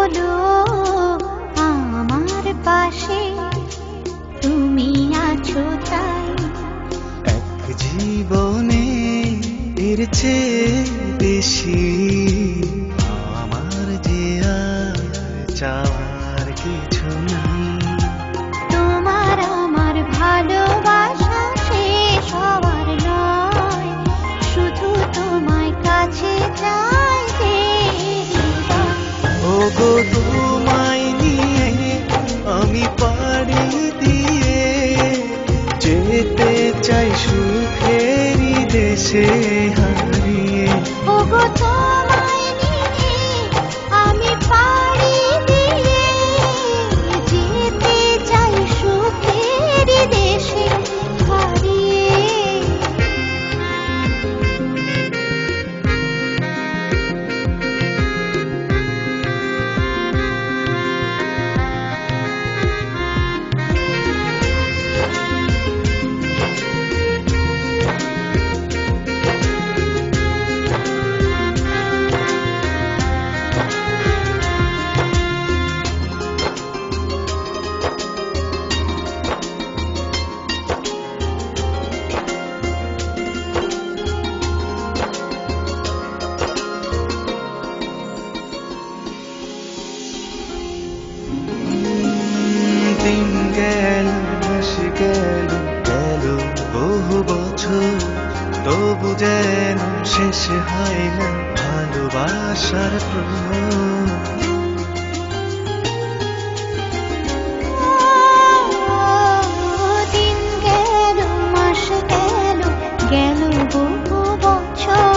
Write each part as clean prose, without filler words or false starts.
হলো আমার পাশে, তুমি আছো তাই। এক জীবনে এর চেয়ে বেশি আমার যে আর চাওয়ার কিছু নেই। তোমার আমার ভালোবাসা শেষ হওয়ার নয়, শুধু তোমায় কাছে চাই যে হৃদয়। ওগো তোমায় নিয়ে আমি পাড়ি দিয়ে যেতে চাই সুখেরই দেশে হারিয়ে। ওগো তোমায় নিয়ে আমি পাড়ি দিয়ে যেতে চাই সুখের দেশে হারিয়ে। দিন গেল মাস গেল গেল বহু বছর, তবু যেন শেষ হয় না ভালোবাসার প্রহর। দিন গেল মাস গেল গেল বহু বছর,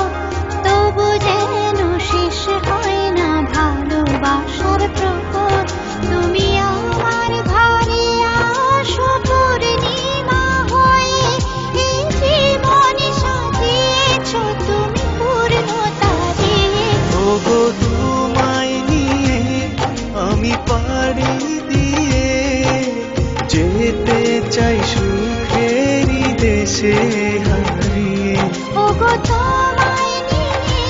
তবু যেন শেষ হয় না ভালোবাসার প্রহর। তুমি আমার ঘরে আসো পূর্ণিমা হয়ে, এই জীবনে সাজিয়েছ তুমি পূর্ণতা দিয়ে। ওগো তোমায় নিয়ে আমি পাড়ি দিয়ে যেতে চাই সুখেরই দেশে হারিয়ে। ওগো তোমায় নিয়ে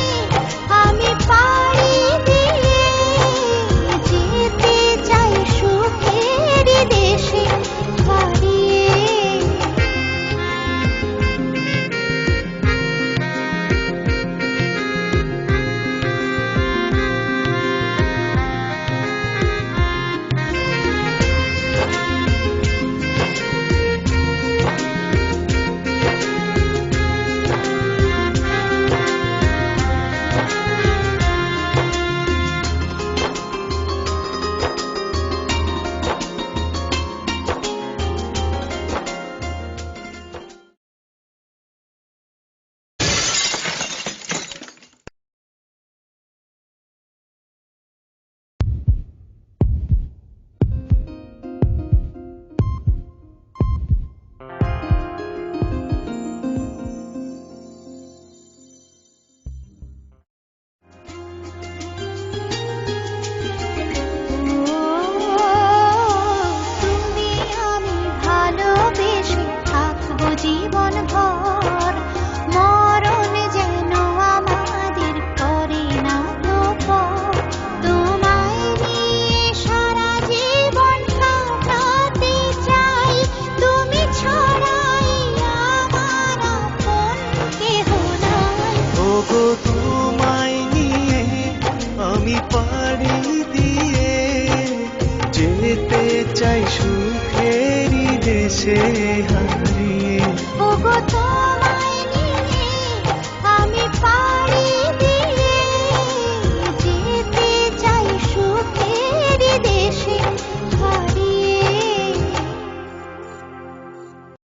আমি পাড়ি দিয়ে যেতে চাই সুখের দেশে হারিয়ে। তুমি আমি ভালোবেসে থাকবো জীবন ভর, মরণ যেন আমাদের করে না তো পর। তোমায় নিয়ে সারা জীবন কাটাতে চাই, তুমি ছাড়াই আমার আপন কেহ নাই। ওগো তোমায় নিয়ে আমি পাড়ি দিয়ে যেতে চাই সুখেরই দেশে হারিয়ে। ওগো